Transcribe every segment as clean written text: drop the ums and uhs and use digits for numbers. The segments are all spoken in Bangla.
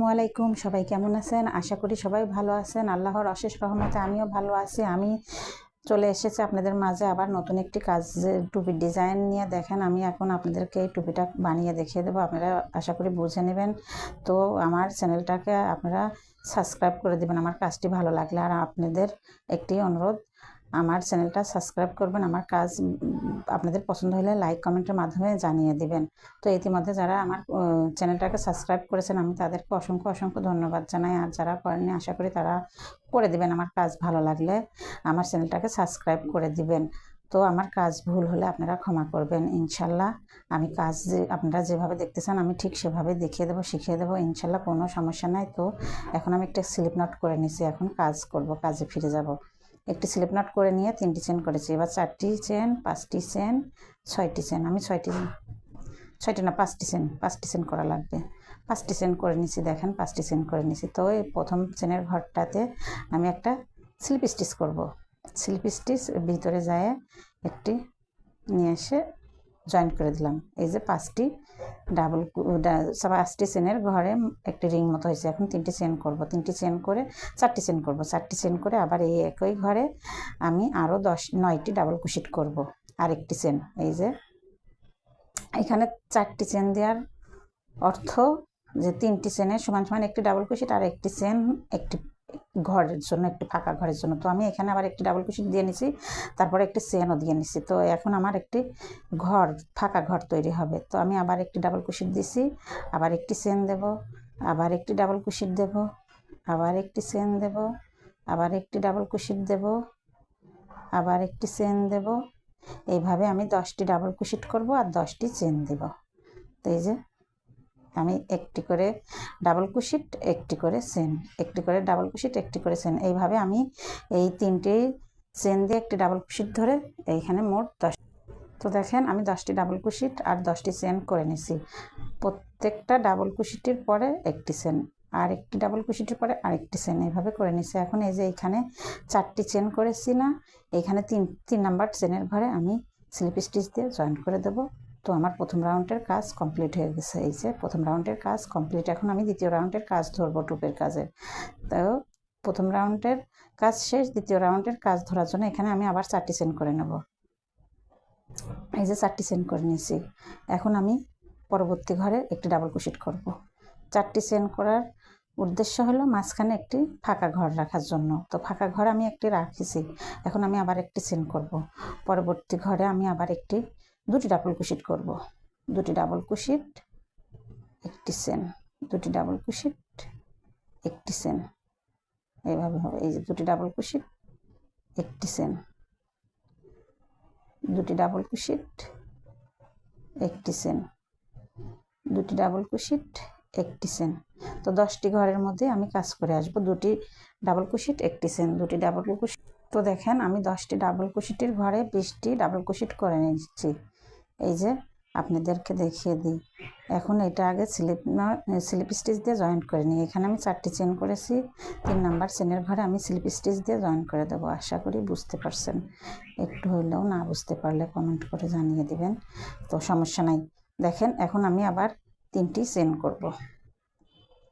আসসালামু আলাইকুম। সবাই কেমন আছেন? আশা করি সবাই ভালো আছেন। আল্লাহর অশেষ রহমতে আমিও ভালো আছি। আমি চলে এসেছি আপনাদের মাঝে আবার নতুন একটি কাজের টুপির ডিজাইন নিয়ে। দেখেন, আমি এখন আপনাদেরকে এই টুপিটা বানিয়ে দেখিয়ে দেবো। আপনারা আশা করি বুঝে নেবেন। তো আমার চ্যানেলটাকে আপনারা সাবস্ক্রাইব করে দেবেন আমার কাজটি ভালো লাগলে। আর আপনাদের একটি অনুরোধ, আমার চ্যানেলটা সাবস্ক্রাইব করবেন। আমার কাজ আপনাদের পছন্দ হলে লাইক কমেন্টের মাধ্যমে জানিয়ে দিবেন। তো ইতিমধ্যে যারা আমার চ্যানেলটাকে সাবস্ক্রাইব করেছেন, আমি তাদেরকে অসংখ্য অসংখ্য ধন্যবাদ জানাই। আর যারা করেননি, আশা করি তারা করে দিবেন। আমার কাজ ভালো লাগলে আমার চ্যানেলটাকে সাবস্ক্রাইব করে দিবেন। তো আমার কাজ ভুল হলে আপনারা ক্ষমা করবেন ইনশাল্লাহ। আমি কাজ আপনারা যেভাবে দেখতেছেন আমি ঠিক সেভাবে দেখিয়ে দেবো, শিখিয়ে দেবো ইনশাল্লাহ, কোনো সমস্যা নাই। তো এখন আমি একটা স্লিপ নোট করে নিছি, এখন কাজ করব, কাজে ফিরে যাব। একটি স্লিপ নোট করে নিয়ে 3টি চেন করেছি। এবার 4টি চেন, 5টি চেন, 6টি চেন। আমি 5টি চেন করা লাগবে। 5টি চেন করে নিছি। দেখেন, 5টি চেন করে নিছি। তো এই প্রথম চেনের ঘরটাতে আমি একটা স্লিপ স্টিচ করব। স্লিপ স্টিচ ভিতরে যায় একটি নিয়ে এসে জয়েন করে দিলাম। এই যে 5টি চেনের ঘরে একটি রিং মতো হয়েছে। এখন 3টি চেন করব। 3টি চেন করে 4টি চেন করব। 4টি চেন করে আবার এই একই ঘরে আমি আরও 9টি ডাবল ক্রোশেট করব। আরেকটি চেন, এই যে এখানে 4টি চেন দেওয়ার অর্থ যে 3টি চেনের সমান সমান একটি ডাবল ক্রোশেট আর একটি চেন একটি ঘরের জন্য, একটি ফাঁকা ঘরের জন্য। তো আমি এখানে আবার একটি ডাবল ক্রোশেট দিয়ে নিছি, তারপরে একটি চেনও দিয়ে নিছি। তো এখন আমার একটি ঘর, ফাঁকা ঘর তৈরি হবে। তো আমি আবার একটি ডাবল ক্রোশেট দিছি, আবার একটি চেন দেব, আবার একটি ডাবল ক্রোশেট দেব, আবার একটি চেন দেব, আবার একটি ডাবল ক্রোশেট দেব, আবার একটি চেন দেব। এইভাবে আমি 10টি ডাবল ক্রোশেট করব আর 10টি চেন দেব। তো এই যে আমি একটি করে ডাবল ক্রোশেট, একটি করে চেন, একটি করে ডাবল ক্রোশেট, একটি করে চেন, এইভাবে আমি এই 3টি চেন দিয়ে একটি ডাবল ক্রোশেট ধরে এইখানে মোট 10। তো দেখেন, আমি 10টি ডাবল ক্রোশেট আর 10টি চেন করে নিছি। প্রত্যেকটা ডাবল ক্রোশেটের পরে একটি চেন, আর একটি ডাবল ক্রোশেটের পরে আরেকটি চেন, এইভাবে করে নিছি। এখন এই যে এইখানে 4টি চেন করেছি না, এইখানে 3 নাম্বার চেনের ঘরে আমি স্লিপ স্টিচ দিয়ে জয়েন করে দেব। তো আমার প্রথম রাউন্ডের কাজ কমপ্লিট হয়ে গেছে। এই যে প্রথম রাউন্ডের কাজ কমপ্লিট। এখন আমি দ্বিতীয় রাউন্ডের কাজ ধরবো, টুপের কাজের। তো প্রথম রাউন্ডের কাজ শেষ, দ্বিতীয় রাউন্ডের কাজ ধরার জন্য এখানে আমি আবার 4টি চেন করে নেব। এই যে 4টি চেন করে নিয়েছি। এখন আমি পরবর্তী ঘরে একটি ডাবল ক্রোশেট করব। 4টি চেন করার উদ্দেশ্য হলো মাঝখানে একটি ফাঁকা ঘর রাখার জন্য। তো ফাঁকা ঘর আমি একটি রাখেছি। এখন আমি আবার একটি চেন করব। পরবর্তী ঘরে আমি আবার দুটি ডাবল ক্রোশেট করব। 2টি ডাবল ক্রোশেট, একটি চেন, 2টি ডাবল ক্রোশেট, একটি চেন, এইভাবে হবে। এই যে 2টি ডাবল ক্রোশেট, একটি চেন, 2টি ডাবল ক্রোশেট, একটি চেন, 2টি ডাবল ক্রোশেট, একটি চেন। তো 10টি ঘরের মধ্যে আমি কাজ করে আসবো। 2টি ডাবল ক্রোশেট, একটি চেন, 2টি ডাবল ক্রোশেট। তো দেখেন, আমি 10টি ডাবল ক্রোশেটের ঘরে 20টি ডাবল ক্রোশেট করে নিচ্ছি। এই যে আপনাদেরকে দেখিয়ে দিই। এখন এটা আগে স্লিপ স্টিচ দিয়ে জয়েন করে নিই। এখানে আমি 4টি চেন করেছি। 3 নাম্বার চেনের ঘরে আমি স্লিপ স্টিচ দিয়ে জয়েন করে দেবো। আশা করি বুঝতে পারছেন। একটু হইলেও না বুঝতে পারলে কমেন্ট করে জানিয়ে দিবেন, তো সমস্যা নাই। দেখেন, এখন আমি আবার 3টি চেন করব।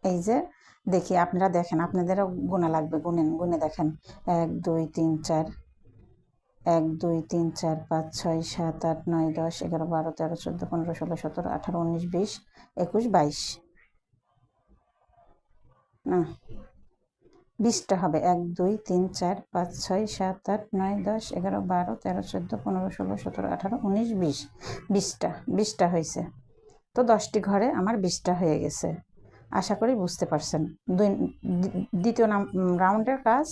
এই যে দেখি, আপনারা দেখেন, আপনাদেরও গোনা লাগবে, গুনে দেখেন। 1 2 3 4, 1 2 3 4 5 6 7 8 9 10 11 12 13 14 15 16 17 18 19 20 21 22, না 20টা হবে। 1 2 3 4 5 6 7 8 9 10 11 12 13 14 15 16 17 18 19 20, 20টা হয়েছে। তো 10টি ঘরে আমার 20টা হয়ে গেছে। আশা করি বুঝতে পারছেন। দ্বিতীয় রাউন্ডের কাজ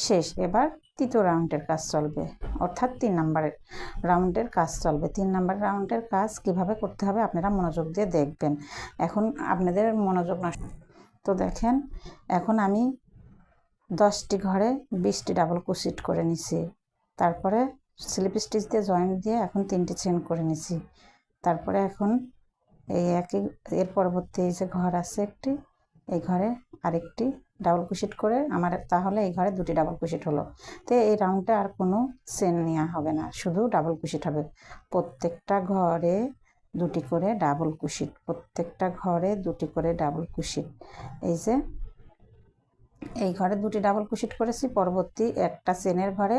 শেষ। এবার তৃতীয় রাউন্ডের কাজ চলবে, অর্থাৎ 3 নাম্বারের রাউন্ডের কাজ চলবে। 3 নাম্বার রাউন্ডের কাজ কিভাবে করতে হবে আপনারা মনোযোগ দিয়ে দেখবেন। এখন আপনাদের মনোযোগ নষ্ট। তো দেখেন, এখন আমি 10টি ঘরে 20টি ডাবল ক্রোশেট করে নিছি। তারপরে স্লিপ স্টিচ দিয়ে জয়েন্ট দিয়ে এখন 3টি চেন করে নিছি। তারপরে এখন এর পরবর্তী এই যে ঘর আছে একটি, এই ঘরে আরেকটি ডাবল ক্রোশেট করে আমার, তাহলে এই ঘরে 2টি ডাবল ক্রোশেট হলো। তো এই রাউন্ডে আর কোনো চেন নেওয়া হবে না, শুধু ডাবল ক্রোশেট হবে। প্রত্যেকটা ঘরে দুটি করে ডাবল কুশিট, প্রত্যেকটা ঘরে দুটি করে ডাবল কুশিট। এই যে এই ঘরে দুটি ডাবল কুশিট করেছি, পরবর্তী একটা চেনের ঘরে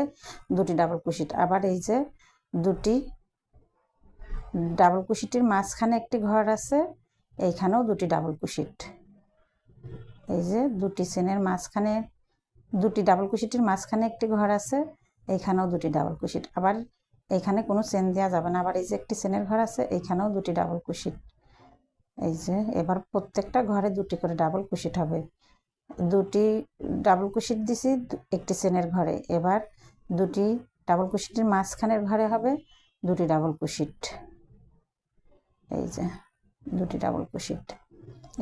দুটি ডাবল কুশিট। আবার এই যে দুটি ডাবল কুশিটের মাঝখানে একটি ঘর আছে, এইখানেও দুটি ডাবল কুশিট। এই যে দুটি চেনের মাঝখানে দুটি ডাবল কুশিটের মাঝখানে একটি ঘর আছে, এইখানেও দুটি ডাবল কুশিট। আবার এইখানে কোনো চেন দেওয়া যাবে না। আবার এই যে একটি চেনের ঘর আছে, এইখানেও দুটি ডাবল কুশিট। এই যে এবার প্রত্যেকটা ঘরে দুটি করে ডাবল কুশিট হবে। দুটি ডাবল কুশিট দিছি একটি চেনের ঘরে, এবার দুটি ডাবল কুশিটের মাঝখানের ঘরে হবে দুটি ডাবল কুশিট। এই যে দুটি ডাবল কুশিট,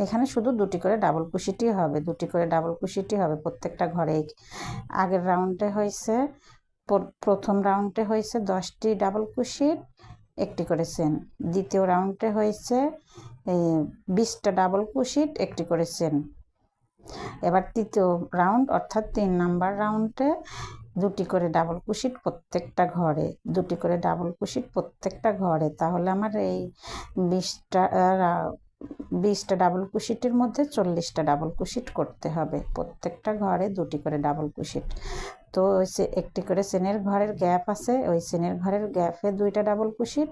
এখানে শুধু দুটি করে ডাবল কুশিটই হবে, দুটি করে ডাবল কুশিটই হবে প্রত্যেকটা ঘরে। আগের রাউন্ডে হয়েছে, প্রথম রাউন্ডে হয়েছে 10টি ডাবল কুশিট, একটি করে চেন। দ্বিতীয় রাউন্ডে হয়েছে 20টা ডাবল কুশিট, একটি করে চেন। এবার তৃতীয় রাউন্ড অর্থাৎ 3 নাম্বার রাউন্ডে দুটি করে ডাবল কুশিট প্রত্যেকটা ঘরে, দুটি করে ডাবল কুশিট প্রত্যেকটা ঘরে। তাহলে আমার এই 20টা ডাবল কুশিটের মধ্যে 40টা ডাবল কুশিট করতে হবে, প্রত্যেকটা ঘরে দুটি করে ডাবল কুশিট। তো ওই একটি করে চেনের ঘরের গ্যাপ আছে, ওই চেনের ঘরের গ্যাপে দুইটা ডাবল কুশিট,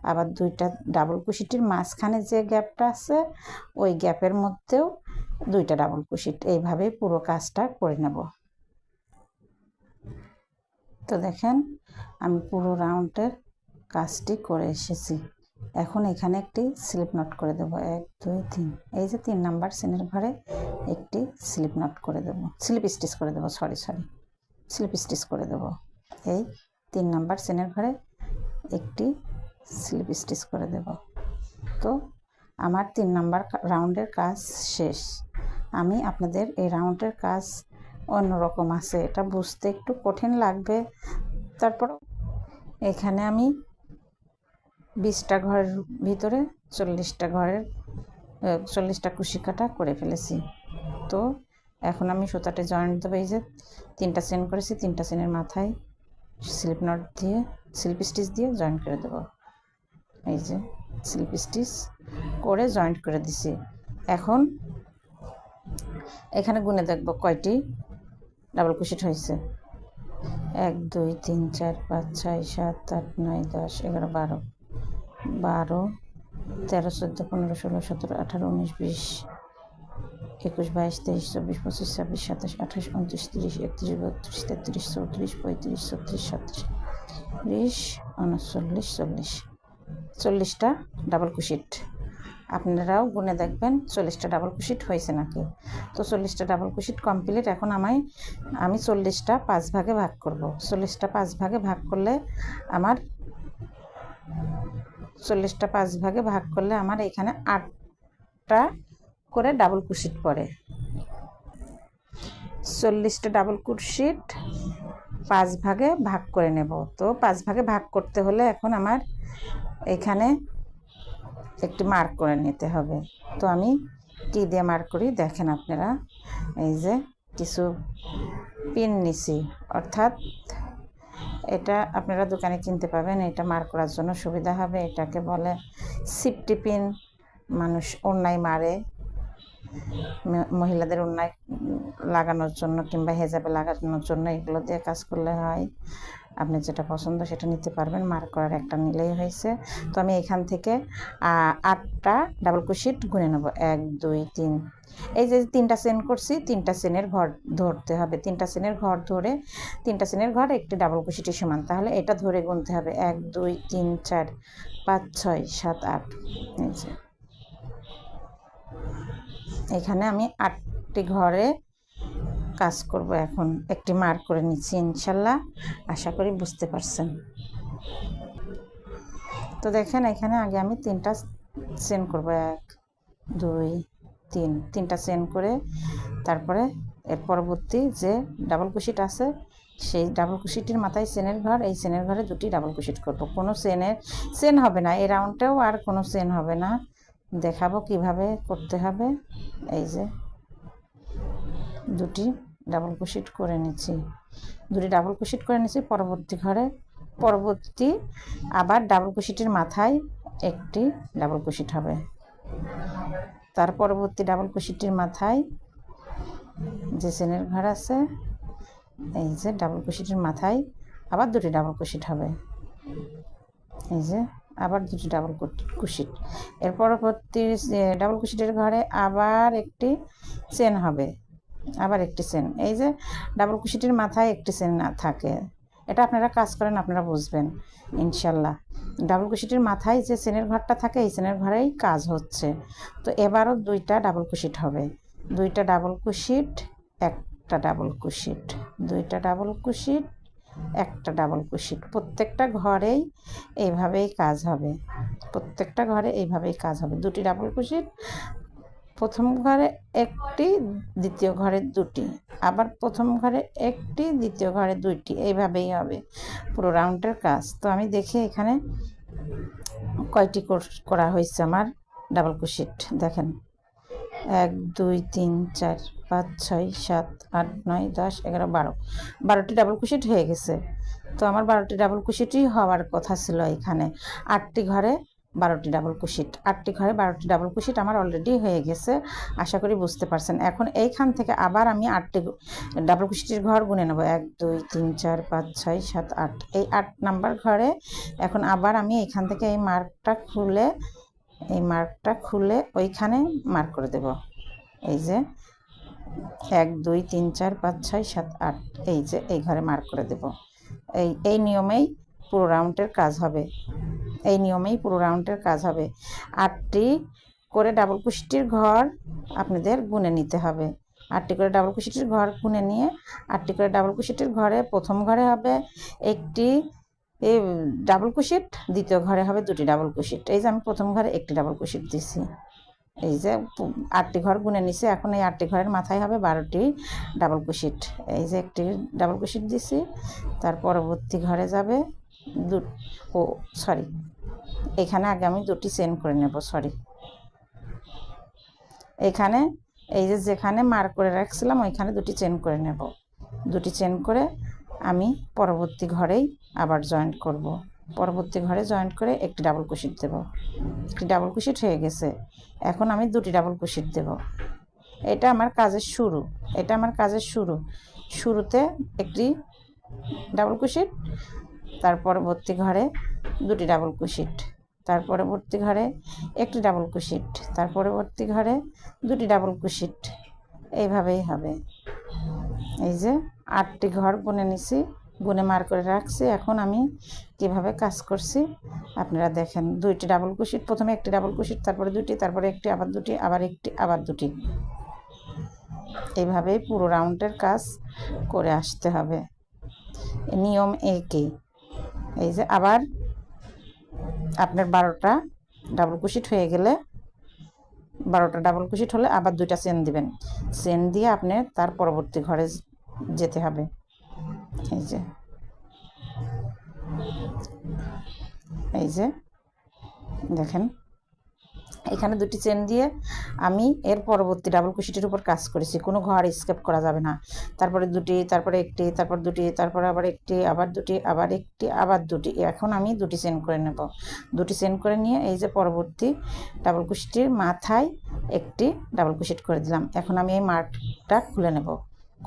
আবার দুইটা ডাবল কুশিটের মাঝখানে যে গ্যাপটা আছে ওই গ্যাপের মধ্যেও দুইটা ডাবল কুশিট। এইভাবেই পুরো কাজটা করে নেব। তো দেখেন আমি পুরো রাউন্ডের কাজটি করে এসেছি। এখন এখানে একটি স্লিপ নট করে দেব, 1 2 3। এই যে 3 নাম্বার চেনের ঘরে একটি স্লিপ নট করে দেব, স্লিপ স্টিচ করে দেব, স্লিপ স্টিচ করে দেব। এই 3 নাম্বার চেনের ঘরে একটি স্লিপ স্টিচ করে দেব। তো আমার 3 নাম্বার রাউন্ডের কাজ শেষ। আমি আপনাদের এই রাউন্ডের কাজ অন্যরকম আছে, এটা বুঝতে একটু কঠিন লাগবে। তারপর এখানে আমি 20টা ঘরের ভিতরে 40টা কুশি কাটা করে ফেলেছি। তো এখন আমি সুতাটা জয়েন্ট দেবো। এই যে 3টা চেন করেছি, 3টা চেনের মাথায় স্লিপ নট দিয়ে স্লিপ স্টিচ দিয়ে জয়েন্ট করে দেব। এই যে স্লিপ স্টিচ করে জয়েন্ট করে দিছি। এখন এখানে গুনে দেখব কয়টি ডাবল কুশিট হয়েছে। 1 2 3 4 5 6 7 8 9 10 11 12 13 14 15 16 17 18 19 20 21 22 23 24 25 26 27 28 29 30 31 32 33 34 35 36 37 38 39 40টা ডাবল কুশিট। আপনারাও গুনে দেখবেন 40টা ডাবল কুশিট হয়েছে নাকি। তো 40টা ডাবল কুশিট কমপ্লিট। এখন আমি 40টা 5 ভাগে ভাগ করব। 40টা 5 ভাগে ভাগ করলে আমার 40টা 5 ভাগে ভাগ করলে আমার এখানে 8টা করে ডাবল কুশিট পড়ে। 40টা ডাবল কুশিট 5 ভাগে ভাগ করে নেব। তো 5 ভাগে ভাগ করতে হলে এখন আমার এখানে একটি মার্ক করে নিতে হবে। তো আমি কি দিয়ে মার্ক করি দেখেন আপনারা। এই যে কিছু পিন নিছি, অর্থাৎ এটা আপনারা দোকানে কিনতে পাবেন, এটা মার্ক করার জন্য সুবিধা হবে। এটাকে বলে সিফটি পিন। মানুষ ওড়নায় মারে, মহিলাদের ওড়নায় লাগানোর জন্য কিংবা হেজাবে লাগানোর জন্য এগুলো দিয়ে কাজ করলে হয়। আপনি যেটা পছন্দ সেটা নিতে পারবেন, মার্ক করার একটা নিলেই হয়েছে। তো আমি এখান থেকে 8টা ডাবল কুশিট গুনে নেব। 1 2 3। এই যে 3টা চেন করছি, 3টা চেনের ঘর ধরতে হবে। 3টা চেনের ঘর ধরে 3টা চেনের ঘর একটি ডাবল কুশিটি সমান, তাহলে এটা ধরে গুনতে হবে। 1 2 3 4 5 6 7 8। এই যে এখানে আমি 8টি ঘরে কাজ করব। এখন একটি মার্ক করে নিচ্ছি, ইনশাল্লাহ আশা করি বুঝতে পারছেন। তো দেখেন এখানে আগে আমি 3টা চেন করব। 1 2 3, 3টা চেন করে তারপরে এর পরবর্তী যে ডাবল কুশিট আছে সেই ডাবল কুশিটির মাথায় চেনের ঘর, এই চেনের ঘরে দুটি ডাবল কুশিট করব। কোনো চেন হবে না এই রাউন্ডেও, আর কোনো চেন হবে না। দেখাবো কিভাবে করতে হবে। এই যে দুটি ডাবল কুশিট করে নিচ্ছি, দুটি ডাবল কুশিট করে নিচ্ছি। পরবর্তী আবার ডাবল কুশিটির মাথায় একটি ডাবল ক্রোশেট হবে। তার পরবর্তী ডাবল ক্রোশেটের মাথায় যে চেনের ঘর আছে, এই যে ডাবল ক্রোশেটের মাথায় আবার দুটি ডাবল ক্রোশেট হবে। এই যে আবার দুটি ডাবল ক্রোশেট। এর পরবর্তী ডাবল ক্রোশেটের ঘরে আবার একটি চেন হবে, আবার একটি চেন। এই যে ডাবল ক্রোশেটের মাথায় একটি চেন না থাকে, এটা আপনারা কাজ করেন আপনারা বুঝবেন ইনশাল্লাহ। ডাবল ক্রোশেটের মাথায় যে চেনের ঘরটা থাকে এই চেনের ঘরেই কাজ হচ্ছে। তো এবারও দুইটা ডাবল ক্রোশেট হবে, দুইটা ডাবল ক্রোশেট, একটা ডাবল ক্রোশেট, দুইটা ডাবল ক্রোশেট, একটা ডাবল ক্রোশেট। প্রত্যেকটা ঘরেই এইভাবেই কাজ হবে, প্রত্যেকটা ঘরে এইভাবেই কাজ হবে। দুটি ডাবল ক্রোশেট, প্রথম ঘরে একটি, দ্বিতীয় ঘরে দুটি, আবার প্রথম ঘরে একটি, দ্বিতীয় ঘরে দুইটি, এইভাবেই হবে পুরো রাউন্ডের কাজ। তো আমি দেখি এখানে কয়টি করা হয়েছে আমার ডাবল ক্রোশেট। দেখেন 1 2 3 4 5 6 7 8 9 10 11 12, 12টি ডাবল ক্রোশেট হয়ে গেছে। তো আমার 12টি ডাবল ক্রোশেটই হওয়ার কথা ছিল এখানে। 8টি ঘরে 12টি ডাবল ক্রোশেট, 8টি ঘরে 12টি ডাবল ক্রোশেট আমার অলরেডি হয়ে গেছে, আশা করি বুঝতে পারছেন। এখন এইখান থেকে আবার আমি 8টি ডাবল ক্রোশেটের ঘর গুনে নেব। 1 2 3 4 5 6 7 8, এই 8 নাম্বার ঘরে এখন আবার আমি এইখান থেকে এই মার্কটা খুলে ওইখানে মার্ক করে দেব। এই যে 1 2 3 4 5 6 7 8, এই যে এই ঘরে মার্ক করে দেব। এই নিয়মেই পুরো রাউন্ডের কাজ হবে, এই নিয়মেই পুরো রাউন্ডের কাজ হবে। 8টি করে ডাবল ক্রোশেটের ঘর আপনাদের গুনে নিতে হবে। 8টি করে ডাবল ক্রোশেটের ঘর গুনে নিয়ে 8টি করে ডাবল ক্রোশেটের ঘরে প্রথম ঘরে হবে একটি ডাবল ক্রোশেট, দ্বিতীয় ঘরে হবে দুটি ডাবল ক্রোশেট। এই যে আমি প্রথম ঘরে একটি ডাবল ক্রোশেট দিছি, এই যে 8টি ঘর গুনে নিছি। এখন এই 8টি ঘরের মাথায় হবে 12টি ডাবল ক্রোশেট। এই যে একটি ডাবল ক্রোশেট দিছি, তার পরবর্তী ঘরে যাবে সরি, এখানে আগে আমি দুটি চেন করে নেব, সরি। এখানে এই যে যেখানে মার্ক করে রাখছিলাম ওইখানে দুটি চেন করে নেব, দুটি চেন করে আমি পরবর্তী ঘরেই আবার জয়েন্ট করব। পরবর্তী ঘরে জয়েন্ট করে একটি ডাবল ক্রোশেট দেব, একটি ডাবল ক্রোশেট হয়ে গেছে। এখন আমি দুটি ডাবল ক্রোশেট দেব। এটা আমার কাজের শুরু, এটা আমার কাজের শুরু। শুরুতে একটি ডাবল ক্রোশেট, তার পরবর্তী ঘরে দুটি ডাবল ক্রোশেট, তার পরবর্তী ঘরে একটি ডাবল ক্রোশেট, তার পরবর্তী ঘরে দুটি ডাবল ক্রোশেট, এইভাবেই হবে। এই যে 8টি ঘর গুনে নিছি, গুনে মার করে রাখছি। এখন আমি কিভাবে কাজ করছি আপনারা দেখেন। 2টি ডাবল ক্রোশেট, প্রথমে একটি ডাবল ক্রোশেট, তারপরে দুটি, তারপরে একটি, আবার দুটি, আবার একটি, আবার দুটি, এইভাবেই পুরো রাউন্ডের কাজ করে আসতে হবে। নিয়ম একই। এই যে আবার আপনার 12টা ডাবল ক্রোশেট হয়ে গেলে, 12টা ডাবল ক্রোশেট হলে আবার 2টা চেন দিবেন, চেন দিয়ে আপনি তার পরবর্তী ঘরে যেতে হবে। এই যে দেখেন এখানে দুটি চেন দিয়ে আমি এর পরবর্তী ডাবল ক্রোশেটের উপর কাজ করেছি, কোনো ঘর স্কিপ করা যাবে না। তারপরে দুটি, তারপরে একটি, তারপর দুটি, তারপরে আবার একটি, আবার দুটি, আবার একটি, আবার দুটি। এখন আমি দুটি চেন করে নেব, দুটি চেন করে নিয়ে এই যে পরবর্তী ডাবল ক্রোশেটের মাথায় একটি ডাবল ক্রোশেট করে দিলাম। এখন আমি এই মার্কটা খুলে নেব,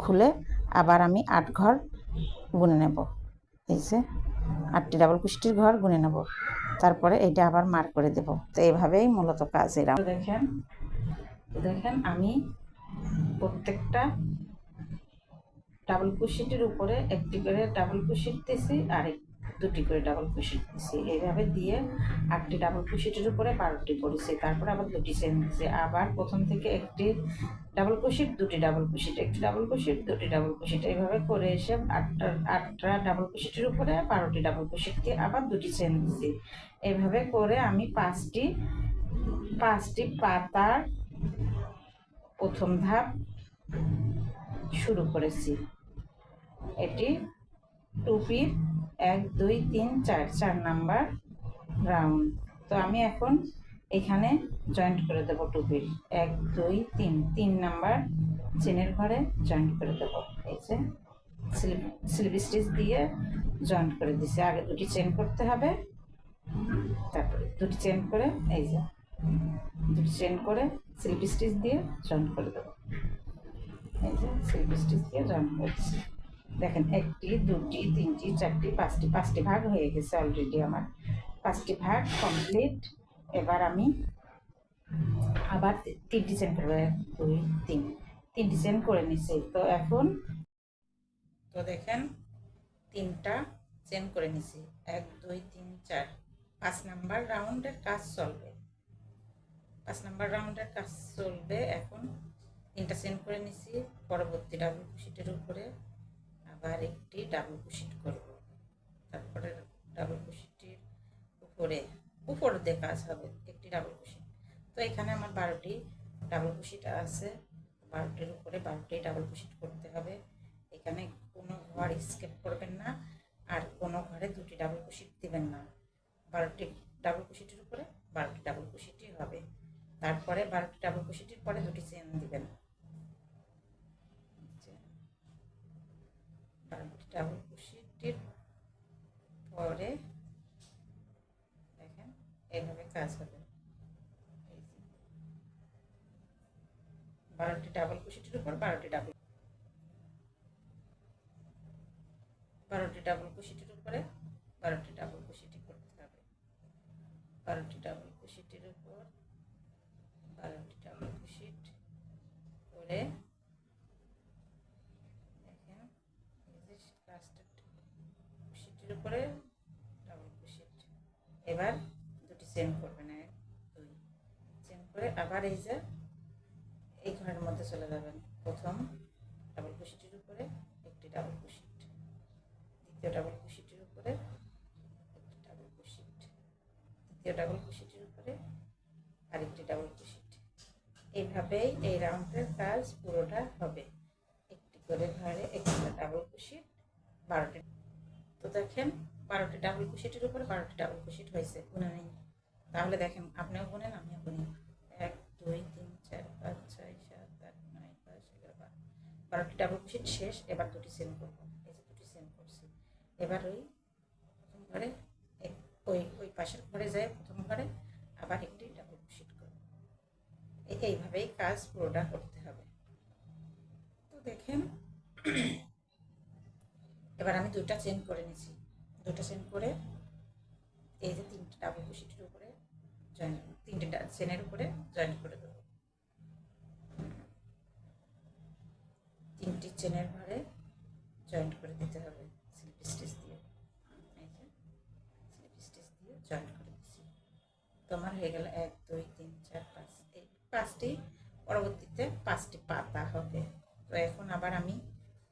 খুলে আবার আমি 8 ঘর গুনে নেব। এই যে 8টি ডাবল ক্রোশেটের ঘর গুনে নেব, তারপরে এইটা আবার মার্ক করে দেব। তো এইভাবেই মূলত কাজ। এরা দেখেন আমি প্রত্যেকটা ডাবল ক্রোশেটের উপরে একটি করে ডাবল ক্রোশেট দিয়েছি আর দুটি করে ডাবল ক্রোশেট দিয়েছি, এইভাবে দিয়ে 8টি ডাবল ক্রোশেটের উপরে 12টি করেছি। তারপরে আবার দুটি চেন দিয়েছি, আবার প্রথম থেকে একটি ডাবল ক্রোশেট, দুটি ডাবল ক্রোশেট, একটি ডাবল ক্রোশেট, দুটি ডাবল ক্রোশেট, এইভাবে করে এসে 8টা ডাবল ক্রোশেটের উপরে 12টি ডাবল ক্রোশেট দিয়ে আবার দুটি চেন দিয়েছি। এইভাবে করে আমি 5টি পাতার প্রথম ধাপ শুরু করেছি। এটি টুপির 1 2 3 4 নাম্বার রাউন্ড। তো আমি এখন এখানে জয়েন্ট করে দেব টুপির 1 2 3 নাম্বার চেনের ঘরে জয়েন্ট করে দেব। এই যে স্লিপ স্টিচ দিয়ে জয়েন্ট করে দিছি। আগে দুটি চেন করতে হবে, তারপরে দুটি চেন করে এই যে দুটি চেন করে স্লিপ স্টিচ দিয়ে জয়েন করে দেবো। এই যে স্লিপ স্টিচ দিয়ে জয়েন করছি। দেখেন একটি, দুটি, তিনটি, চারটি, পাঁচটি ভাগ হয়ে গেছে অলরেডি আমার। 5টি ভাগ কমপ্লিট। এবার আমি আবার 3টি চেন করবো। 1 2 3, 3টি চেন করে নিচ্ছি। তো এখন তো দেখেন 3টা চেন করে নিছি। 1 2 3 4, 5 নাম্বার রাউন্ডের কাজ চলবে। 5 নাম্বার রাউন্ডের কাজ চলবে। এখন 3টা চেন করে নিছি। পরবর্তী ডাবল ক্রোশেটের উপরে আবার একটি ডাবল ক্রোশেট করব। তারপরে ডাবল ক্রোশেটের উপরে উপর দিয়ে কাজ হবে একটি ডাবল ক্রোশেট। তো এখানে আমার 12টি ডাবল ক্রোশেট আছে। 12টির উপরে 12টি ডাবল ক্রোশেট করতে হবে। এখানে কোনো ঘর স্কিপ করবেন না, আর কোনো ঘরে দুটি ডাবল ক্রোশেট দিবেন না। 12টি ডাবল ক্রোশেটের উপরে 12টি ডাবল ক্রোশেটই হবে। তারপরে 12টি ডাবল ক্রোশেটের পরে দুটি চেন দিবেন। 12টি ডাবল ক্রোশেটের পরে দেখেন এইভাবে কাজ হবে। 12টি ডাবল ক্রোশেটের উপর 12টি ডাবল ক্রোশেটের উপরে 12টি ডাবল ক্রোশেটই করতে হবে। 12টি ডাবল ক্রোশেটের উপর 12টি ডাবল ক্রোশেট করে দেখেন এই যে লাস্টের ক্রোশেটের উপরে ডাবল ক্রোশেট। এবার দুটি চেন করবেন। 1 2 চেন করে আবার এই যে এই ঘরের মধ্যে চলে যাবেন। প্রথম ডাবল ক্রোশেটের উপরে একটি ডাবল ক্রোশেট, দ্বিতীয় ডাবল ক্রোশেটের উপরে একটি ডাবল ক্রোশেট, তৃতীয় ডাবল ক্রোশেটের উপরে আরেকটি ডাবল ক্রোশেট। এইভাবেই এই রাউন্ডের কাজ পুরোটা হবে। একটি করে ঘরে একটি ডাবল ক্রোশেট 12টি। তো দেখেন 12টি ডাবল ক্রোশেটের উপরে 12টি ডাবল ক্রোশেট হয়েছে। গুনে নেই তাহলে দেখেন, আপনিও গুনেন আমিও গুনি। 1 2 3 4 5 6 7 8 9 10 11 12টি ডাবল ক্রোশেট শেষ। এবার দুটি চেন করব। এই যে দুটি চেন করছি। এবার ওই প্রথম ঘরে ওই পাশের ঘরে যায় প্রথম ঘরে আবার একটি ডাবল ক্রোশেট করব। এইভাবেই কাজ পুরোটা করতে হবে। তো দেখেন এবার আমি দুটা চেন করে নিছি। দুটা চেন করে এই যে 3টে ডাবল ক্রোশেটের উপরে জয়েন, 3টে চেনের উপরে জয়েন করে দেবো। 3টি চেনের ঘরে জয়েন্ট করে দিতে হবে স্লিপ স্টিচ দিয়ে। এই যে স্লিপ স্টিচ দিয়ে জয়েন্ট করে দিচ্ছি। তো আমার হয়ে গেল 1 2 3 4 5। এই 5টি পরবর্তীতে 5টি পাতা হবে। তো এখন আবার আমি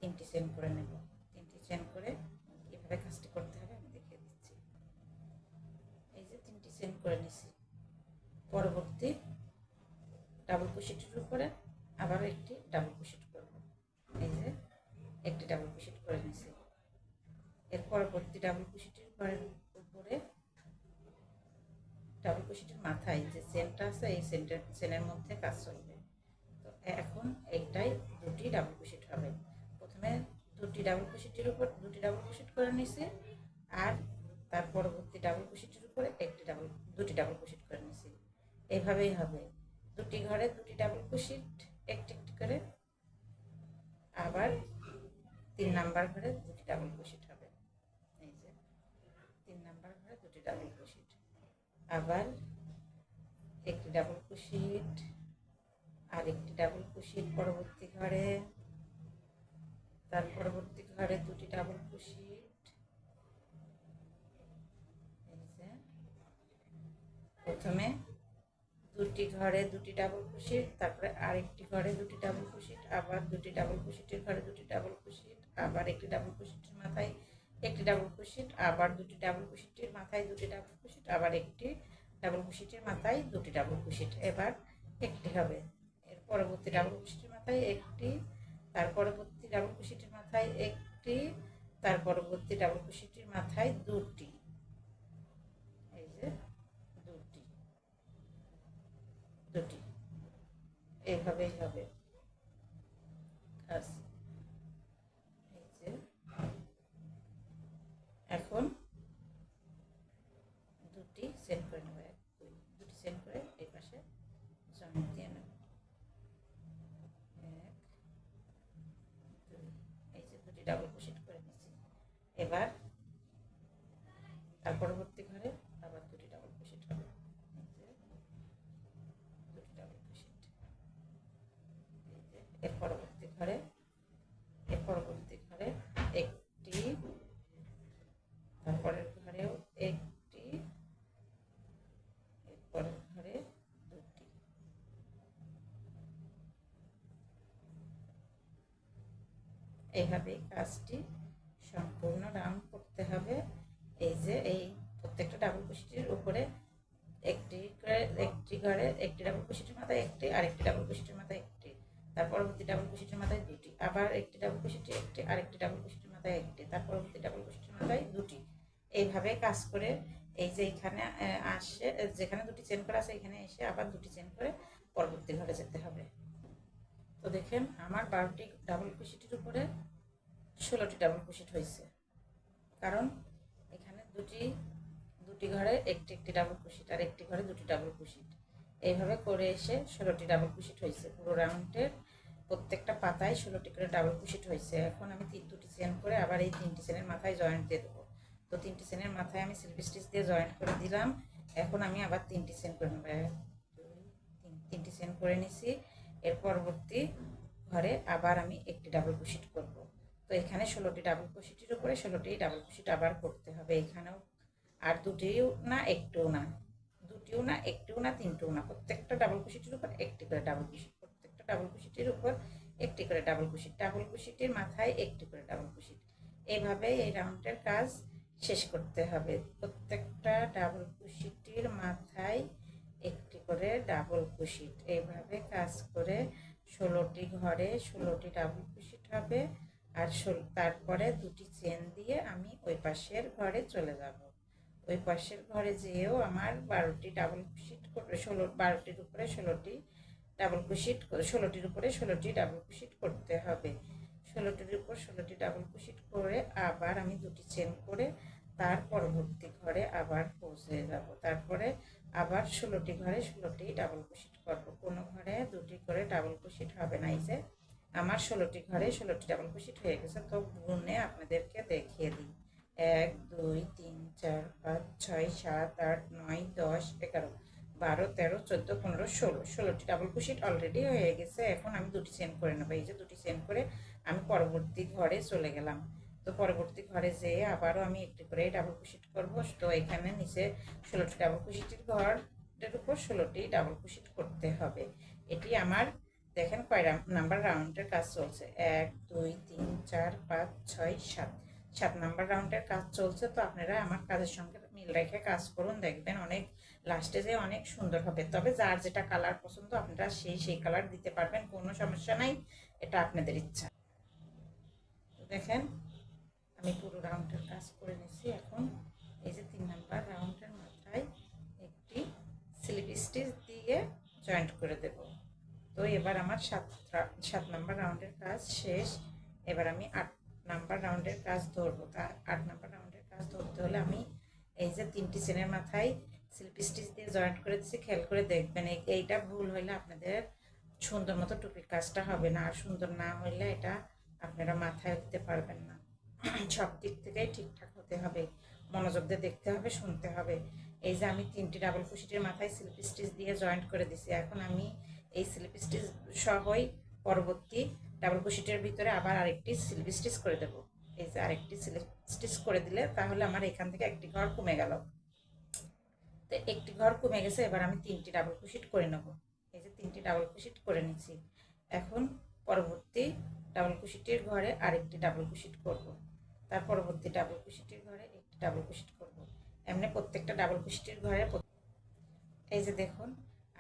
3টি চেন করে নেব। 3টি চেন করে কীভাবে কাজটি করতে হবে আমি দেখিয়ে দিচ্ছি। এই যে 3টি চেন করে নিছি। পরবর্তী ডাবল ক্রোশেটের উপরে আবারও একটি ডাবল ক্রোশেট করব। এই যে একটি ডাবল ক্রোশেট করে নিছি। এর পরবর্তী ডাবল ক্রোশেটের উপরে ডাবল ক্রোশেটের মাথায় যে চেনটা আছে এই চেনের মধ্যে কাজ চলবে। তো এখন এইটাই দুটি ডাবল ক্রোশেট হবে। প্রথমে দুটি ডাবল ক্রোশেটের উপর দুটি ডাবল ক্রোশেট করে নিছি, আর তার পরবর্তী ডাবল ক্রোশেটের উপরে দুটি ডাবল ক্রোশেট করে নিছি। এইভাবেই হবে। দুটি ঘরে দুটি ডাবল ক্রোশেট একটি একটি করে, আবার 3 নাম্বার ঘরে দুটি ডাবল ক্রোশেট হবে। এই যে 3 নাম্বার ঘরে দুটি ডাবল ক্রোশেট, আবার একটি ডাবল ক্রোশেট, আর একটি ডাবল ক্রোশেট পরবর্তী ঘরে, তার পরবর্তী ঘরে দুটি ডাবল ক্রোশেট। এই যে প্রথমে দুটি ঘরে দুটি ডাবল ক্রোশেট, তারপরে আরেকটি ঘরে দুটি ডাবল ক্রোশেট, আবার দুটি ডাবল ক্রোশেটের ঘরে দুটি ডাবল ক্রোশেট, আবার একটি ডাবল ক্রোশেটের মাথায় একটি ডাবল ক্রোশেট, আবার দুটি ডাবল ক্রোশেটের মাথায় দুটি ডাবল ক্রোশেট, আবার একটি ডাবল ক্রোশেটের মাথায় দুটি ডাবল ক্রোশেট। এবার একটি হবে। এর পরবর্তী ডাবল ক্রোশেটের মাথায় একটি, তার পরবর্তী ডাবল ক্রোশেটের মাথায় একটি, তার পরবর্তী ডাবল ক্রোশেটের মাথায় দুটি। এই যে দুটি দুটি এইভাবেই হবে কাজ। এই যে এখন এবার তার পরবর্তী ঘরে আবার দুটি ডাবল ক্রোশেট হবে, দুটি ডাবল ক্রোশেট। এর পরবর্তী ঘরে একটি, তারপরের ঘরেও একটি, এরপরের ঘরে দুটি। এইভাবে কাজটি সম্পূর্ণ রাউন্ড করতে হবে। এই যে এই প্রত্যেকটা ডাবল ক্রোশেটের উপরে একটি ঘরে একটি ডাবল ক্রোশেটের মাথায় একটি, আরেকটি ডাবল ক্রোশেটের মাথায় একটি, তার পরবর্তী ডাবল ক্রোশেটের মাথায় দুটি, আবার একটি ডাবল ক্রোশেটে একটি, আরেকটি ডাবল ক্রোশেটের মাথায় একটি, তার পরবর্তী ডাবল ক্রোশেটের মাথায় দুটি। এইভাবে কাজ করে এই যে এখানে আসে, যেখানে দুটি চেন করা আছে এখানে এসে আবার দুটি চেন করে পরবর্তী ঘরে যেতে হবে। তো দেখেন আমার 12টি ডাবল ক্রোশেটের উপরে 16টি ডাবল ক্রোশেট হয়েছে, কারণ এখানে দুটি ঘরে একটি একটি ডাবল ক্রোশেট আর একটি ঘরে দুটি ডাবল ক্রোশেট, এইভাবে করে এসে 16টি ডাবল ক্রোশেট হয়েছে। পুরো রাউন্ডের প্রত্যেকটা পাতায় 16টি করে ডাবল ক্রোশেট হয়েছে। এখন আমি দুটি চেন করে আবার এই 3টি চেনের মাথায় জয়েন্ট দিয়ে দেবো। তো 3টি চেনের মাথায় আমি স্লিপ স্টিচ দিয়ে জয়েন্ট করে দিলাম। এখন আমি আবার 3টি চেন করে নেব, 3টি চেন করে নিছি। এর পরবর্তী ঘরে আবার আমি একটি ডাবল ক্রোশেট করব। তো এখানে 16টি ডাবল ক্রোশেটের উপরে 16টি ডাবল ক্রোশেট আবার করতে হবে। এখানেও আর দুটিও না, একটিও না, দুটিও না, একটিও না, তিনটিও না, প্রত্যেকটা ডাবল ক্রোশেটের উপর একটি করে ডাবল ক্রোশেট, প্রত্যেকটা ডাবল ক্রোশেটের উপর একটি করে ডাবল ক্রোশেট, ডাবল ক্রোশেটের মাথায় একটি করে ডাবল ক্রোশেট। এইভাবে এই রাউন্ডের কাজ শেষ করতে হবে। প্রত্যেকটা ডাবল ক্রোশেটের মাথায় একটি করে ডাবল ক্রোশেট, এইভাবে কাজ করে 16টি ঘরে 16টি ডাবল ক্রোশেট হবে। আর তারপরে দুটি চেন দিয়ে আমি ওই পাশের ঘরে চলে যাব। ওই পাশের ঘরে যেয়েও আমার 12টি ডাবল ক্রোশেট করবে, 12টির উপরে 16টি ডাবল ক্রোশেট, 16টির উপরে 16টি ডাবল ক্রোশেট করতে হবে। 16টির উপর 16টি ডাবল ক্রোশেট করে আবার আমি দুটি চেন করে তার পরবর্তী ঘরে আবার পৌঁছে যাব। তারপরে আবার 16টি ঘরে 16টি ডাবল ক্রোশেট করব। কোনো ঘরে দুটি করে ডাবল ক্রোশেট হবে না। এই যে আমার 16টি ঘরে 16টি ডাবল ক্রোশেট হয়ে গেছে। তো গুনে আপনাদেরকে দেখিয়ে দিই, 1 2 3 4 5 6 7 8 9 10 11 12 13 14 15 16, 16টি ডাবল ক্রোশেট অলরেডি হয়ে গেছে। এখন আমি দুটি চেন করে নেবো। এই যে দুটি চেন করে আমি পরবর্তী ঘরে চলে গেলাম। তো পরবর্তী ঘরে যেয়ে আবারও আমি একটি করে ডাবল ক্রোশেট করব। তো এখানে নিচে 16টি ডাবল ক্রোশেটের ঘরের উপর 16টি ডাবল ক্রোশেট করতে হবে। এটি আমার দেখেন কয় নাম্বার রাউন্ডের কাজ চলছে, 1 2 3 4 5 6 7, 7 নাম্বার রাউন্ডের কাজ চলছে। তো আপনারা আমার কাজের সঙ্গে মিল রেখে কাজ করুন, দেখবেন অনেক লাস্টে যে অনেক সুন্দর হবে। তবে যার যেটা কালার পছন্দ আপনারা সেই কালার দিতে পারবেন, কোনো সমস্যা নাই, এটা আপনাদের ইচ্ছা। দেখেন আমি পুরো রাউন্ডের কাজ করে নিয়েছি। এখন এই যে 3 নাম্বার রাউন্ডের মাথায় একটি স্লিপ স্টিচ দিয়ে জয়েন্ট করে দেব। তো এবার আমার 7 নাম্বার রাউন্ডের কাজ শেষ। এবার আমি 8 নাম্বার রাউন্ডের কাজ ধরবো। তা 8 নাম্বার রাউন্ডের কাজ ধরতে হলে আমি এই যে 3টি চেনের মাথায় স্লিপ স্টিচ দিয়ে জয়েন্ট করে দিচ্ছি, খেয়াল করে দেখবেন। এইটা ভুল হইলে আপনাদের সুন্দর মতো টুপির কাজটা হবে না, আর সুন্দর না হইলে এটা আপনারা মাথায় দিতে পারবেন না। সব দিক থেকেই ঠিকঠাক হতে হবে, মনোযোগ দিয়ে দেখতে হবে, শুনতে হবে। এই যে আমি 3টি ডাবল ক্রোশেটের মাথায় স্লিপ স্টিচ দিয়ে জয়েন্ট করে দিছি। এখন আমি এই স্লিপ স্টিচ সহই পরবর্তী ডাবল ক্রোশেটের ভিতরে আবার আরেকটি স্লিপ স্টিচ করে দেব। এই যে আরেকটি স্লিপ স্টিচ করে দিলে তাহলে আমার এখান থেকে একটি ঘর কমে গেল। তো একটি ঘর কমে গেছে। এবার আমি 3টি ডাবল ক্রোশেট করে নেব। এই যে 3টি ডাবল ক্রোশেট করে নিচ্ছি। এখন পরবর্তী ডাবল ক্রোশেটের ঘরে আরেকটি ডাবল ক্রোশেট করব। তার পরবর্তী ডাবল ক্রোশেটের ঘরে একটি ডাবল ক্রোশেট করব। এমনি প্রত্যেকটা ডাবল ক্রোশেটের ঘরে এই যে দেখুন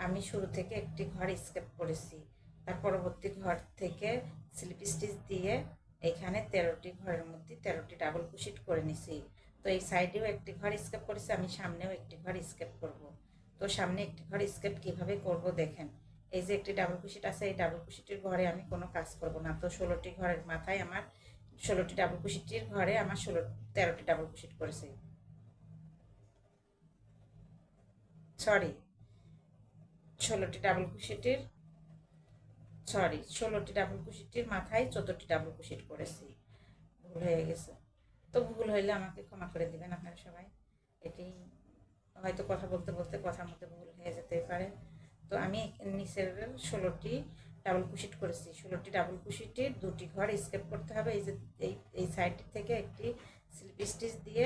আমি শুরু থেকে একটি ঘর স্কেপ করেছি, তার পরবর্তী ঘর থেকে স্লিপ স্টিচ দিয়ে এখানে 13টি ঘরের মধ্যে 13টি ডাবল ক্রোশেট করে নিছি। তো এই সাইডেও একটি ঘর স্কেপ করেছি, আমি সামনেও একটি ঘর স্কেপ করব। তো সামনে একটি ঘর স্কেপ কিভাবে করব দেখেন। এই যে একটি ডাবল ক্রোশেট আছে, এই ডাবল ক্রোশেটের ঘরে আমি কোনো কাজ করব না। তো 16টি ঘরের মাথায় আমার 16টি ডাবল ক্রোশেটের ঘরে আমার 13টি ডাবল ক্রোশেট করেছে, সরি 16টি ডাবল ক্রোশেটের 16টি ডাবল ক্রোশেটের মাথায় 14টি ডাবল ক্রোশেট করেছি, ভুল হয়ে গেছে। তো ভুল হইলে আমাকে ক্ষমা করে দিবেন আপনারা সবাই। এটি হয়তো কথা বলতে বলতে কথার মধ্যে ভুল হয়ে যেতে পারে। তো আমি নিচের 16টি ডাবল কুশিট করেছি। 16টি ডাবল কুশিটের 2টি ঘর স্কেপ করতে হবে। এই যে এই সাইড থেকে একটি স্লিপ স্টিচ দিয়ে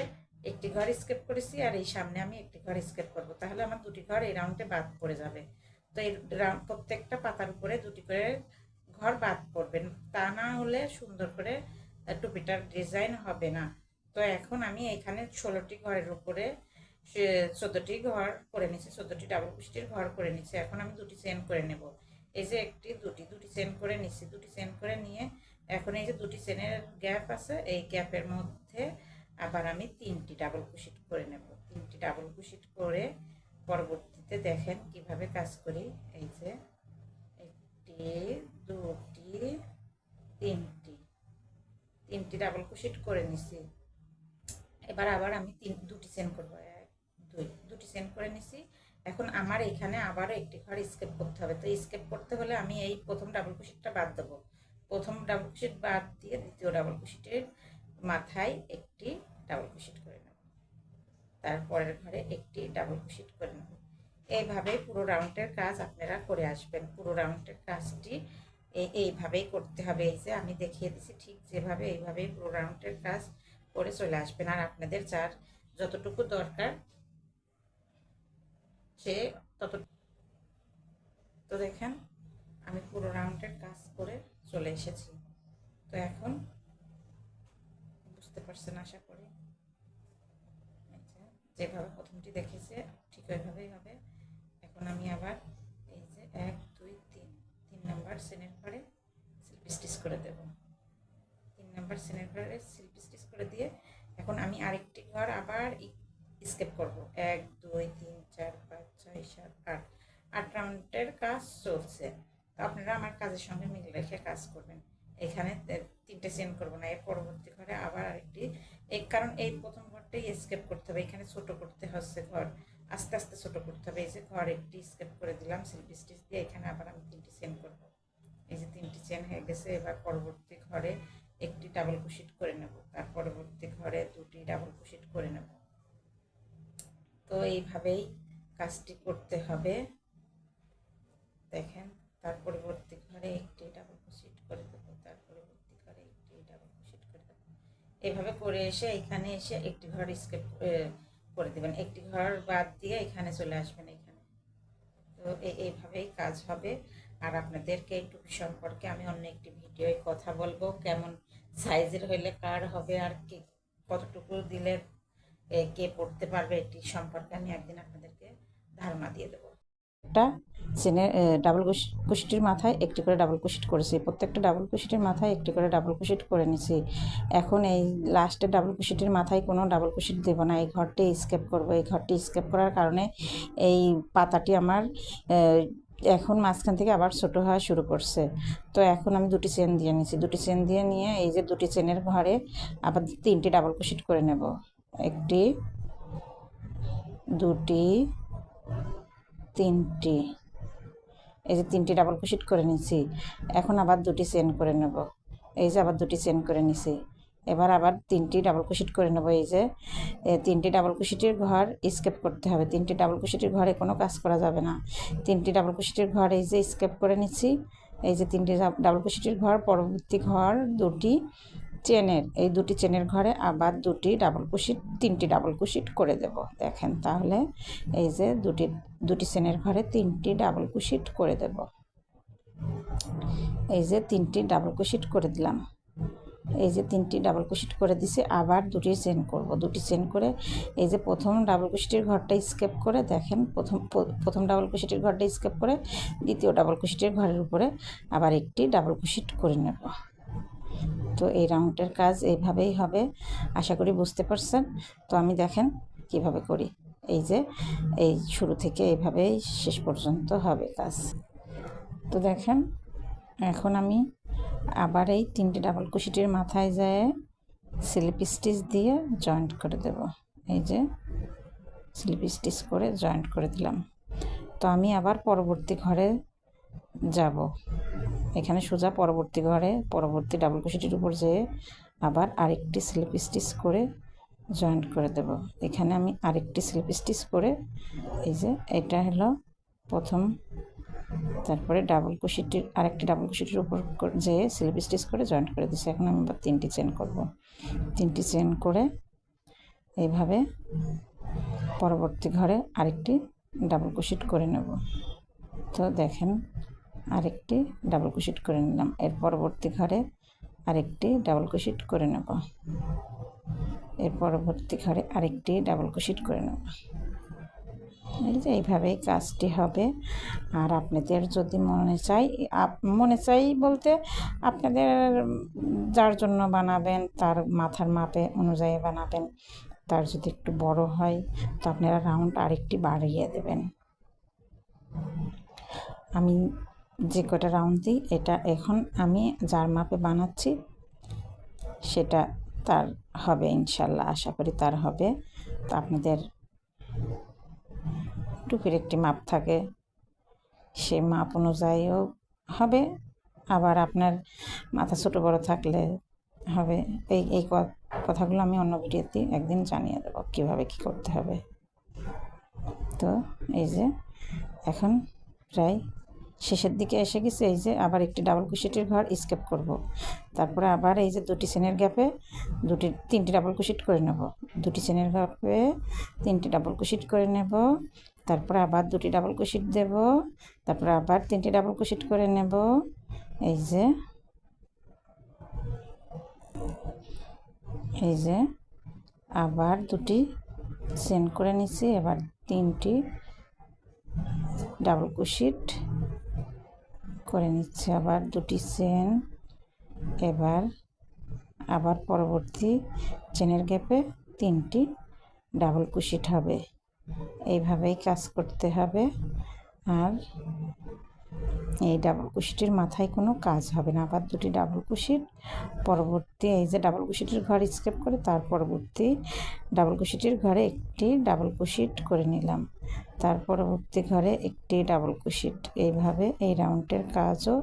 একটি ঘর স্কেপ করেছি, আর এই সামনে আমি একটি ঘর স্কেপ করব। তাহলে আমার 2টি ঘর এই রাউন্ডে বাদ পড়ে যাবে। তো এই প্রত্যেকটা পাতার উপরে 2টি করে ঘর বাদ পড়বেন, তা না হলে সুন্দর করে টুপিটার ডিজাইন হবে না। তো এখন আমি এখানে 16টি ঘরের উপরে 14টি ঘর করে নিচ্ছি, 14টি ডাবল কুশিটের ঘর করে নিচ্ছি। এখন আমি 2টি চেন করে নেব। এই যে একটি দুটি চেন করে নিচ্ছি। 2টি চেন করে নিয়ে এখন এই যে 2টি চেনের গ্যাপ আছে, এই গ্যাপের মধ্যে আবার আমি 3টি ডাবল কুশিট করে নেব। 3টি ডাবল কুশিট করে পরবর্তীতে দেখেন কিভাবে কাজ করি। এই যে 1টি 2টি 3টি ডাবল কুশিট করে নিছি। এবার আবার আমি 2টি চেন করবো। 2টি চেন করে নিছি। এখন আমার এখানে আবারও একটি ঘর স্কেপ করতে হবে। তো স্কেপ করতে হলে আমি এই প্রথম ডাবল কুশিটটা বাদ দেবো। প্রথম ডাবল কুশিট বাদ দিয়ে দ্বিতীয় ডাবল কুশিটের মাথায় একটি ডাবল কুশিট করে নেব, তারপরের ঘরে একটি ডাবল কুশিট করে নেব। এইভাবেই পুরো রাউন্ডের কাজ আপনারা করে আসবেন। পুরো রাউন্ডের কাজটি এইভাবেই করতে হবে। এই যে আমি দেখিয়ে দিচ্ছি ঠিক যেভাবে, এইভাবেই পুরো রাউন্ডের কাজ করে চলে আসবেন। আর আপনাদের যার যতটুকু দরকার সে তত। তো দেখেন আমি পুরো রাউন্ডের কাজ করে চলে এসেছি। তো এখন বুঝতে পারছেন আশা করি। যেভাবে প্রথমটি দেখেছে ঠিক ওইভাবেই হবে। এখন আমি আবার এই যে 1 2 3 নাম্বার চেনের ঘরে স্লিপ স্টিচ করে দেব। 3 নাম্বার চেনের ঘরে স্লিপ স্টিচ করে দিয়ে এখন আমি আরেকটি ঘর আবার স্কেপ করব। 1 2 3 4 5 6 7 8 8 রাউন্ডের কাজ চলছে। তো আপনারা আমার কাজের সঙ্গে মিল রেখে কাজ করবেন। এখানে 3টে চেন করব না, এর পরবর্তী ঘরে আবার আরেকটি, কারণ এই প্রথম ঘরটাই স্কেপ করতে হবে। এখানে ছোট করতে হচ্ছে ঘর, আস্তে আস্তে ছোট করতে হবে। এই যে ঘর একটি স্কেপ করে দিলাম স্লিপ স্টিচ দিয়ে। এখানে আবার আমি 3টি চেন করব। এই যে 3টি চেন হয়ে গেছে। এবার পরবর্তী ঘরে একটি ডাবল কুশিট করে নেব, তার পরবর্তী ঘরে 2টি ডাবল কুশিট করে নেব। তো এইভাবেই কাজটি করতে হবে। দেখেন তার পরবর্তী ঘরে একটি ডাবল কুশিট করে দেবো, তার পরবর্তী ঘরে একটি ডাবল কুশিট করে দেবো। এইভাবে করে এসে এখানে এসে একটি ঘর স্কেপ করে দেবেন, একটি ঘর বাদ দিয়ে এখানে চলে আসবেন এখানে। তো এইভাবেই কাজ হবে। আর আপনাদেরকে এই টুপি সম্পর্কে আমি অন্য একটি ভিডিওয় কথা বলবো, কেমন সাইজের হইলে কার হবে আর কে কতটুকু দিলে কে পড়তে পারবে, এটি সম্পর্কে আমি একদিন আপনাদেরকে ধারণা দিয়ে দেবো। একটা চেনের ডাবল কুশিটির মাথায় একটি করে ডাবল কুশিট করেছি। প্রত্যেকটা ডাবল কুশিটির মাথায় একটি করে ডাবল কুশিট করে নিছি। এখন এই লাস্টের ডাবল কুশিটির মাথায় কোনো ডাবল কুশিট দেব না, এই ঘরটি স্কেপ করব। এই ঘরটি স্কেপ করার কারণে এই পাতাটি আমার এখন মাঝখান থেকে আবার ছোট হওয়া শুরু করছে। তো এখন আমি 2টি চেন দিয়ে নিয়েছি। 2টি চেন দিয়ে নিয়ে এই যে 2টি চেনের ঘরে আবার 3টি ডাবল কুশিট করে নেব। 1টি 2টি 3টি, এই যে 3টি ডাবল কুশিট করে নিয়েছি। এখন আবার 2টি চেন করে নেব। এই যে আবার 2টি চেন করে নিছি। এবার আবার 3টি ডাবল কুশিট করে নেব। এই যে 3টি ডাবল কুশিটের ঘর স্কেপ করতে হবে। 3টি ডাবল কুশিটের ঘরে কোনো কাজ করা যাবে না। 3টি ডাবল কুশিটের ঘর এই যে স্কেপ করে নিচ্ছি। এই যে 3টি ডাবল কুশিটের ঘর, পরবর্তী ঘর 2টি চেনের, এই 2টি চেনের ঘরে আবার 2টি ডাবল কুশিট, 3টি ডাবল কুশিট করে দেব। দেখেন তাহলে এই যে 2টি চেনের ঘরে 3টি ডাবল কুশিট করে দেব। এই যে 3টি ডাবল কুশিট করে দিলাম। এই যে 3টি ডাবল কুশিট করে দিছি। আবার 2টি চেন করব। 2টি চেন করে এই যে প্রথম ডাবল কুশিটের ঘরটা স্কেপ করে দেখেন, প্রথম ডাবল কুশিটের ঘরটা স্কেপ করে দ্বিতীয় ডাবল কুশিটের ঘরের উপরে আবার একটি ডাবল কুশিট করে নেব। তো এই রাউন্ডের কাজ এইভাবেই হবে, আশা করি বুঝতে পারছেন। তো আমি দেখেন কিভাবে করি। এই যে এই শুরু থেকে এইভাবেই শেষ পর্যন্ত হবে কাজ। তো দেখেন এখন আমি আবার এই 3টি ডাবল কুশিটির মাথায় যায় স্লিপ স্টিচ দিয়ে জয়েন্ট করে দেব। এই যে স্লিপ স্টিচ করে জয়েন্ট করে দিলাম। তো আমি আবার পরবর্তী ঘরে যাব। এখানে সোজা পরবর্তী ঘরে পরবর্তী ডাবল কুশিটির উপর যেয়ে আবার আরেকটি স্লিপ স্টিচ করে জয়েন্ট করে দেব। এখানে আমি আরেকটি স্লিপ স্টিচ করে এই যে এটা হলো প্রথম, তারপরে ডাবল কুশিটির আরেকটি ডাবল কুশিটির উপর যে স্লিপ স্টিচ করে জয়েন্ট করে দিচ্ছি। এখন আমি আবার 3টি চেন করব। 3টি চেন করে এইভাবে পরবর্তী ঘরে আরেকটি ডাবল কুশিট করে নেব। তো দেখেন আরেকটি ডাবল কুশিট করে নিলাম, এর পরবর্তী ঘরে আরেকটি ডাবল কুশিট করে নেব, এর পরবর্তী ঘরে আরেকটি ডাবল কুশিট করে নেব। এই যে এইভাবেই কাজটি হবে। আর আপনাদের যদি মনে চাই বলতে আপনাদের যার জন্য বানাবেন তার মাথার মাপে অনুযায়ী বানাবেন। তার যদি একটু বড় হয় তো আপনারা রাউন্ড আরেকটি বাড়িয়ে দেবেন। আমি যে কটা রাউন্ড দিই এটা এখন আমি যার মাপে বানাচ্ছি সেটা তার হবে ইনশাল্লাহ, আশা করি তার হবে। তো আপনাদের টুপির একটি মাপ থাকে, সে মাপ অনুযায়ীও হবে, আবার আপনার মাথা ছোটো বড়ো থাকলে হবে। এই কথাগুলো আমি অন্য ভিডিওতে একদিন জানিয়ে দেবো কীভাবে কী করতে হবে। তো এই যে এখন প্রায় শেষের দিকে এসে গেছে। এই যে আবার একটি ডাবল কুশিটের ঘর স্কেপ করব, তারপরে আবার এই যে 2টি চেনের গ্যাপে 3টি ডাবল কুশিট করে নেব, 2টি চেনের গ্যাপে 3টি ডাবল কুশিট করে নেব, তারপরে আবার 2টি ডাবল কুশিট দেব, তারপরে আবার 3টি ডাবল কুশিট করে নেব। এই যে আবার 2টি চেন করে নিচ্ছি, এবার 3টি ডাবল কুশিট করে নিচ্ছে, আবার 2টি চেন, এবার আবার পরবর্তী চেনের গ্যাপে 3টি ডাবল কুশিট হবে। এইভাবেই কাজ করতে হবে। আর এই ডাবল কুশিটের মাথায় কোনো কাজ হবে না। আবার 2টি ডাবল কুশিট, পরবর্তী এই যে ডাবল কুশিটের ঘর স্কেপ করে তার পরবর্তী ডাবল কুশিটের ঘরে একটি ডাবল কুশিট করে নিলাম, তার পরবর্তী ঘরে একটি ডাবল কুশিট। এইভাবে এই রাউন্ডের কাজও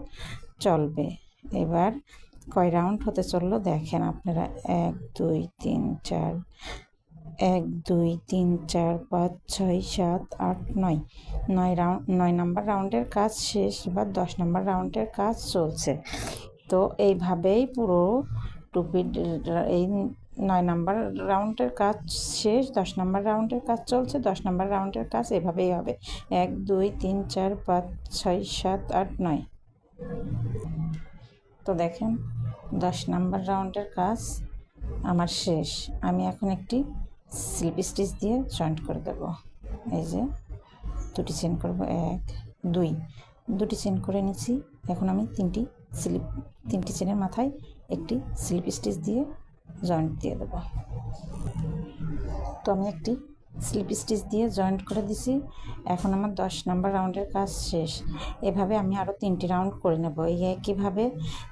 চলবে। এবার কয় রাউন্ড হতে চললো দেখেন আপনারা, 1 2 3 4, 1 2 3 4 5 6 7 8 9, 9 নম্বর রাউন্ডের কাজ শেষ। এবার 10 নম্বর রাউন্ডের কাজ চলছে। তো এইভাবেই পুরো টুপির এই 9 নম্বর রাউন্ডের কাজ শেষ, 10 নম্বর রাউন্ডের কাজ চলছে। 10 নম্বর রাউন্ডের কাজ এভাবেই হবে, 1 2 3 4 5 6 7 8 9। তো দেখেন 10 নম্বর রাউন্ডের কাজ আমার শেষ। আমি এখন একটি স্লিপ স্টিচ দিয়ে জয়েন্ট করে দেব। এই যে 2টি চেন করব, 1 2, 2টি চেন করে নিচ্ছি। এখন আমি 3টি চেনের মাথায় একটি স্লিপ স্টিচ দিয়ে জয়েন্ট দিয়ে দেব। তো আমি একটি স্লিপ স্টিচ দিয়ে জয়েন্ট করে দিছি। এখন আমার 10 নম্বর রাউন্ডের কাজ শেষ। এভাবে আমি আরও 3টি রাউন্ড করে নেব। এই একইভাবে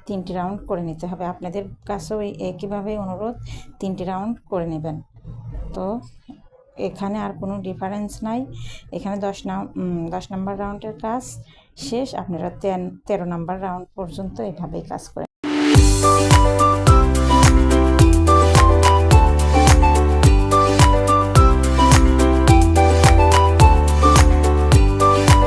3টি রাউন্ড করে নিতে হবে। আপনাদের কাছেও এই একইভাবে অনুরোধ, 3টি রাউন্ড করে নেবেন। তো এখানে আর কোনো ডিফারেন্স নাই। এখানে 10 নম্বর রাউন্ডের কাজ শেষ, আপনারা 13 নম্বর রাউন্ড পর্যন্ত এভাবেই কাজ করেন।